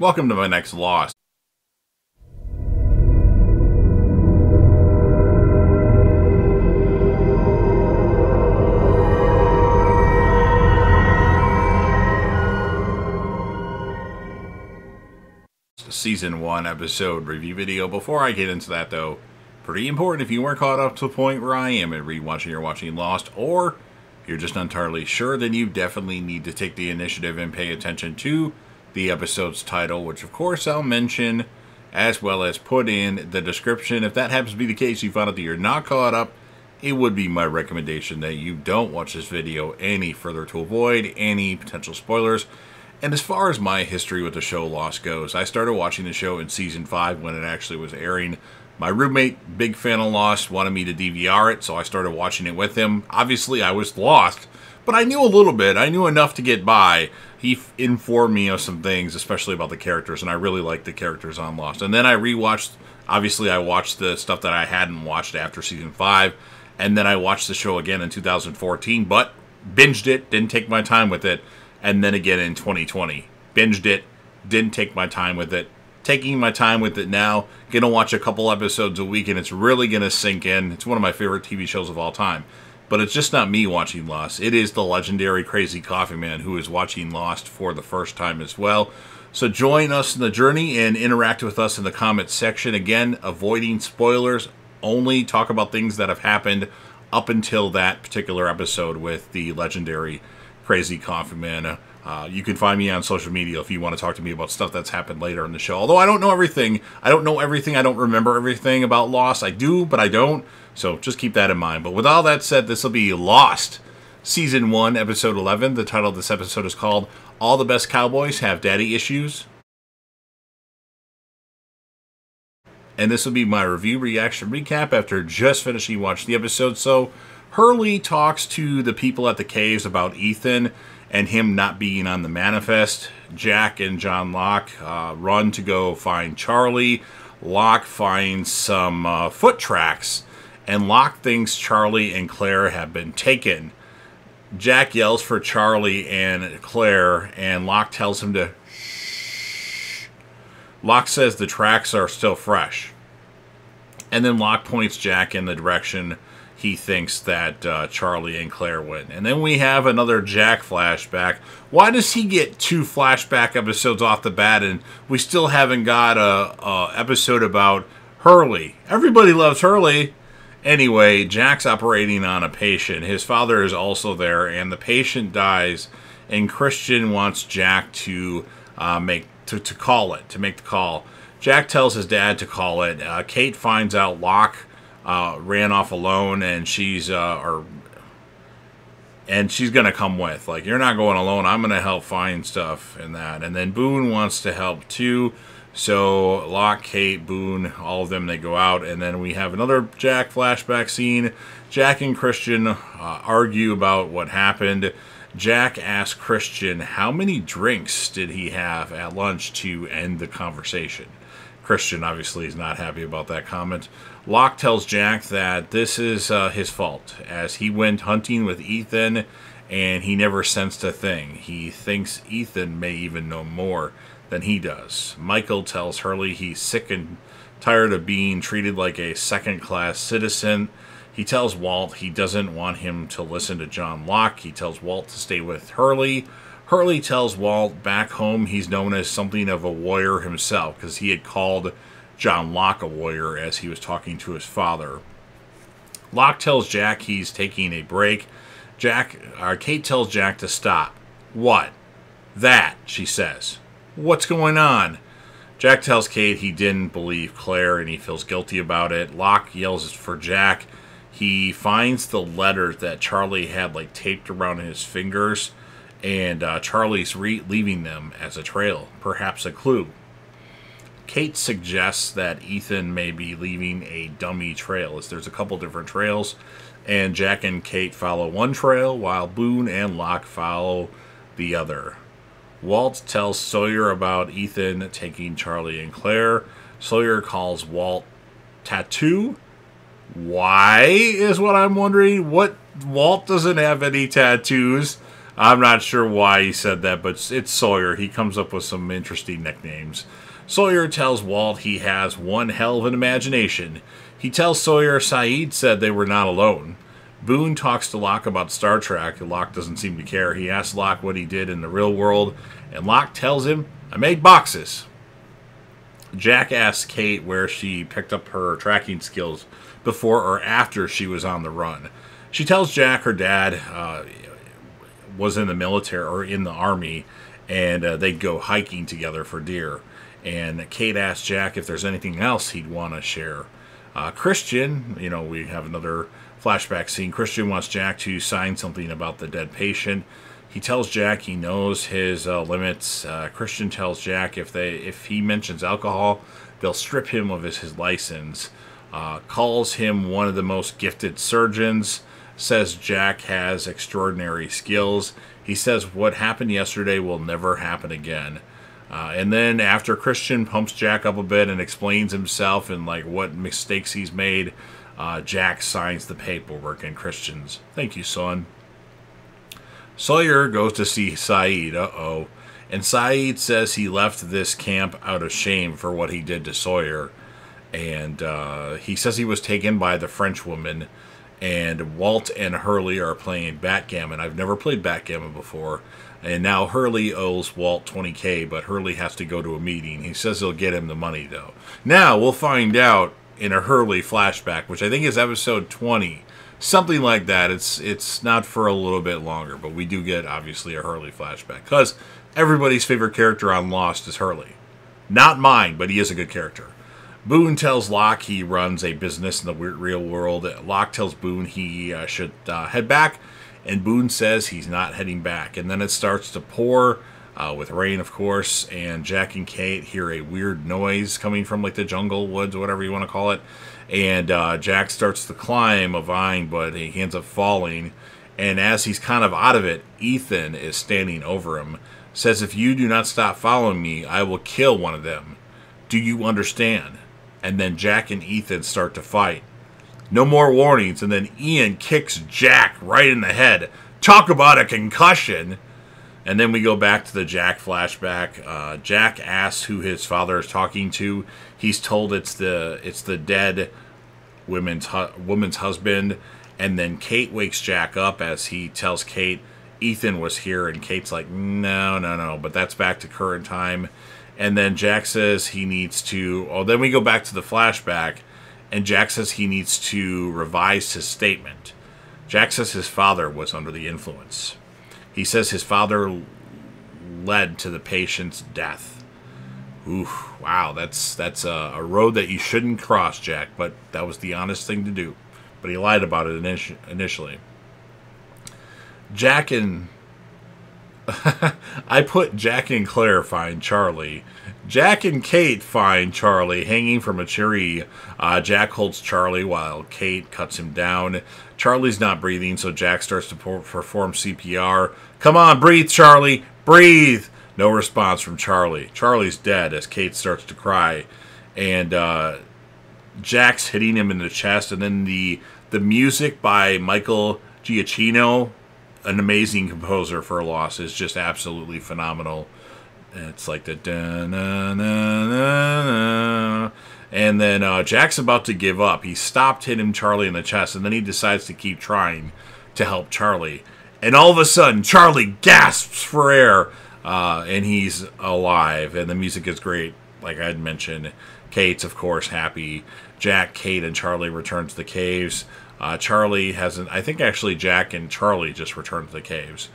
Welcome to my next Lost. Season 1 episode review video. Before I get into that though, pretty important if you weren't caught up to the point where I am at rewatching or watching Lost, or you're just not entirely sure, then you definitely need to take the initiative and pay attention to the episode's title, which of course I'll mention as well as put in the description. If that happens to be the case, you found out that you're not caught up, it would be my recommendation that you don't watch this video any further to avoid any potential spoilers. And as far as my history with the show Lost goes, I started watching the show in Season 5 when it actually was airing. My roommate, big fan of Lost, wanted me to DVR it, so I started watching it with him. Obviously, I was lost, but I knew a little bit. I knew enough to get by. He informed me of some things, especially about the characters, and I really liked the characters on Lost. And then I rewatched, obviously I watched the stuff that I hadn't watched after Season 5, and then I watched the show again in 2014, but binged it, didn't take my time with it, and then again in 2020. Binged it, didn't take my time with it, taking my time with it now, gonna watch a couple episodes a week, and it's really gonna sink in. It's one of my favorite TV shows of all time. But it's just not me watching Lost. It is the legendary Crazy Coffee Man who is watching Lost for the first time as well. So join us in the journey and interact with us in the comments section. Again, avoiding spoilers, only talk about things that have happened up until that particular episode with the legendary Crazy Coffee Man. You can find me on social media if you want to talk to me about stuff that's happened later in the show. Although I don't know everything. I don't remember everything about Lost. I do, but I don't. So just keep that in mind. But with all that said, this will be Lost, Season 1, Episode 11. The title of this episode is called All the Best Cowboys Have Daddy Issues. And this will be my review, reaction, recap after just finishing watching the episode. So Hurley talks to the people at the caves about Ethan and him not being on the manifest. Jack and John Locke run to go find Charlie. Locke finds some foot tracks, and Locke thinks Charlie and Claire have been taken. Jack yells for Charlie and Claire, and Locke tells him to shh. Locke says the tracks are still fresh. And then Locke points Jack in the direction he thinks that Charlie and Claire went. And then we have another Jack flashback. Why does he get 2 flashback episodes off the bat, and we still haven't got a episode about Hurley? Everybody loves Hurley. Anyway, Jack's operating on a patient. His father is also there, and the patient dies, and Christian wants Jack to make the call. Jack tells his dad to call it. Kate finds out Locke ran off alone, and she's gonna come with. Like, you're not going alone. I'm gonna help find stuff and that. And then Boone wants to help too. So Locke, Kate, Boone, all of them, they go out, and then we have another Jack flashback scene. Jack and Christian argue about what happened. Jack asks Christian how many drinks did he have at lunch to end the conversation. Christian obviously is not happy about that comment. Locke tells Jack that this is his fault, as he went hunting with Ethan and he never sensed a thing. He thinks Ethan may even know more than he does. Michael tells Hurley he's sick and tired of being treated like a second-class citizen. He tells Walt he doesn't want him to listen to John Locke. He tells Walt to stay with Hurley. Hurley tells Walt back home he's known as something of a warrior himself, because he had called John Locke a warrior as he was talking to his father. Locke tells Jack he's taking a break. Kate tells Jack to stop. What? That, she says. What's going on? Jack tells Kate he didn't believe Claire and he feels guilty about it. Locke yells for Jack. He finds the letter that Charlie had taped around his fingers, and Charlie's leaving them as a trail, perhaps a clue. Kate suggests that Ethan may be leaving a dummy trail, as there's a couple different trails, and Jack and Kate follow one trail while Boone and Locke follow the other. Walt tells Sawyer about Ethan taking Charlie and Claire. Sawyer calls Walt tattoo. Why is what I'm wondering. Walt doesn't have any tattoos. I'm not sure why he said that, but it's Sawyer. He comes up with some interesting nicknames. Sawyer tells Walt he has one hell of an imagination. He tells Sawyer Saeed said they were not alone. Boone talks to Locke about Star Trek. Locke doesn't seem to care. He asks Locke what he did in the real world, and Locke tells him, I made boxes. Jack asks Kate where she picked up her tracking skills before or after she was on the run. She tells Jack her dad was in the military or in the army, and they'd go hiking together for deer. And Kate asks Jack if there's anything else he'd want to share. Christian, we have another flashback scene. Christian wants Jack to sign something about the dead patient. He tells Jack he knows his limits. Christian tells Jack if he mentions alcohol, they'll strip him of his license. Calls him one of the most gifted surgeons. Says Jack has extraordinary skills. He says what happened yesterday will never happen again. And then after Christian pumps Jack up a bit and explains himself and what mistakes he's made, Jack signs the paperwork and Christian's, thank you, son. Sawyer goes to see Saeed, and Saeed says he left this camp out of shame for what he did to Sawyer. And he says he was taken by the French woman, and Walt and Hurley are playing backgammon. I've never played backgammon before. And now Hurley owes Walt $20K, but Hurley has to go to a meeting. He says he'll get him the money, though. Now, we'll find out in a Hurley flashback, which I think is episode 20. Something like that. It's not for a little bit longer, but we do get, obviously, a Hurley flashback. Because everybody's favorite character on Lost is Hurley. Not mine, but he is a good character. Boone tells Locke he runs a business in the real world. Locke tells Boone he should head back, and Boone says he's not heading back. And then it starts to pour, with rain, of course, and Jack and Kate hear a weird noise coming from the jungle, woods, whatever you want to call it. And Jack starts to climb a vine, but he ends up falling. And as he's kind of out of it, Ethan is standing over him. Says, if you do not stop following me, I will kill one of them. Do you understand? And then Jack and Ethan start to fight. No more warnings, and then Ian kicks Jack right in the head. Talk about a concussion! And then we go back to the Jack flashback. Jack asks who his father is talking to. He's told it's the dead woman's husband. And then Kate wakes Jack up as he tells Kate Ethan was here, and Kate's like, no. But that's back to current time. And then Jack says he needs to... Oh, then we go back to the flashback, and Jack says he needs to revise his statement. Jack says his father was under the influence. He says his father led to the patient's death. Oof, wow, that's a road that you shouldn't cross, Jack, but that was the honest thing to do. But he lied about it initially. Jack and... I put Jack and Claire find Charlie. Jack and Kate find Charlie hanging from a tree. Jack holds Charlie while Kate cuts him down. Charlie's not breathing, so Jack starts to perform CPR. Come on, breathe, Charlie! Breathe! No response from Charlie. Charlie's dead as Kate starts to cry. And Jack's hitting him in the chest. And then the music by Michael Giacchino, an amazing composer for Lost, is just absolutely phenomenal. And it's like the da-na-na-na-na. And then Jack's about to give up. He stopped hitting Charlie in the chest, and then he decides to keep trying to help Charlie. And all of a sudden, Charlie gasps for air, and he's alive. And the music is great, like I had mentioned. Kate's, of course, happy. Jack, Kate, and Charlie return to the caves. Charlie hasn't... I think actually Jack and Charlie just returned to the caves.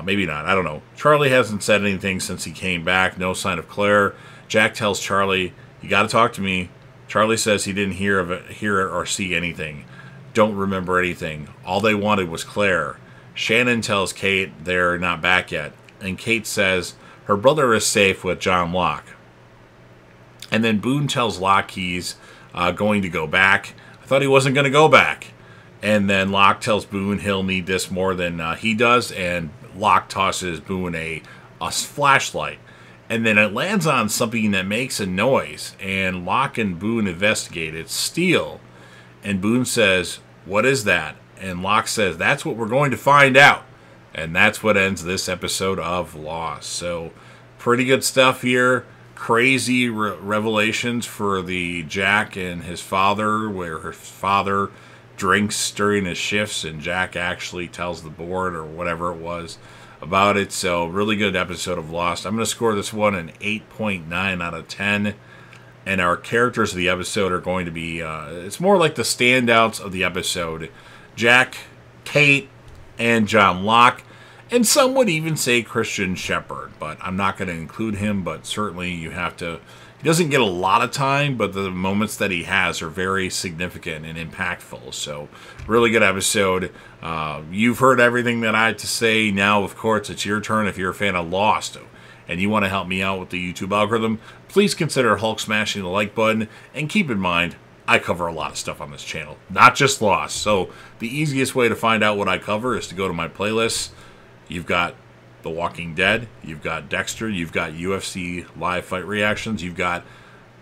Maybe not. I don't know. Charlie hasn't said anything since he came back. No sign of Claire. Jack tells Charlie, you got to talk to me. Charlie says he didn't hear or see anything. Don't remember anything. All they wanted was Claire. Shannon tells Kate they're not back yet. And Kate says her brother is safe with John Locke. And then Boone tells Locke he's going to go back. I thought he wasn't going to go back. And then Locke tells Boone he'll need this more than he does, and Locke tosses Boone a flashlight. And then it lands on something that makes a noise, and Locke and Boone investigate. It's steel. And Boone says, what is that? And Locke says, that's what we're going to find out. And that's what ends this episode of Lost. So, pretty good stuff here. Crazy revelations for the Jack and his father, where his father drinks during his shifts and Jack actually tells the board or whatever it was about it. So, really good episode of Lost. I'm going to score this one an 8.9 out of 10. And our characters of the episode are going to be, it's more like the standouts of the episode. Jack, Kate, and John Locke. And some would even say Christian Shepherd, but I'm not going to include him, but certainly you have to. He doesn't get a lot of time, but the moments that he has are very significant and impactful. So, really good episode. You've heard everything that I had to say. Now, of course, it's your turn if you're a fan of Lost and you want to help me out with the YouTube algorithm. Please consider Hulk smashing the like button, and keep in mind, I cover a lot of stuff on this channel, not just Lost. So, the easiest way to find out what I cover is to go to my playlists. You've got The Walking Dead, you've got Dexter, you've got UFC live fight reactions, you've got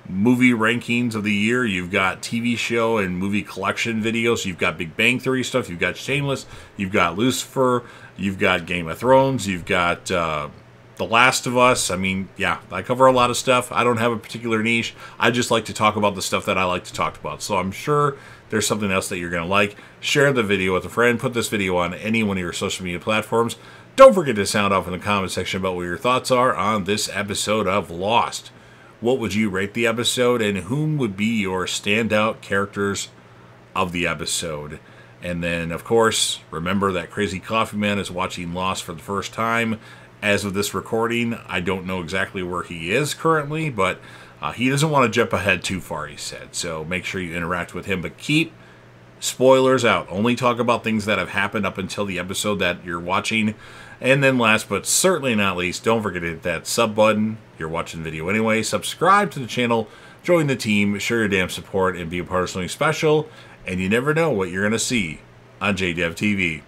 movie rankings of the year, you've got TV show and movie collection videos, you've got Big Bang Theory stuff, you've got Shameless, you've got Lucifer, you've got Game of Thrones, you've got The Last of Us. I mean, yeah, I cover a lot of stuff. I don't have a particular niche. I just like to talk about the stuff that I like to talk about. So I'm sure there's something else that you're going to like. Share the video with a friend. Put this video on any one of your social media platforms. Don't forget to sound off in the comment section about what your thoughts are on this episode of Lost. What would you rate the episode, and whom would be your standout characters of the episode? And then, of course, remember that Crazy Coffee Man is watching Lost for the first time. As of this recording, I don't know exactly where he is currently, but he doesn't want to jump ahead too far, he said. So make sure you interact with him, but keep spoilers out. Only talk about things that have happened up until the episode that you're watching. And then last but certainly not least, don't forget to hit that sub button. You're watching the video anyway. Subscribe to the channel, join the team, show your damn support, and be a part of something special. And you never know what you're going to see on JDev TV.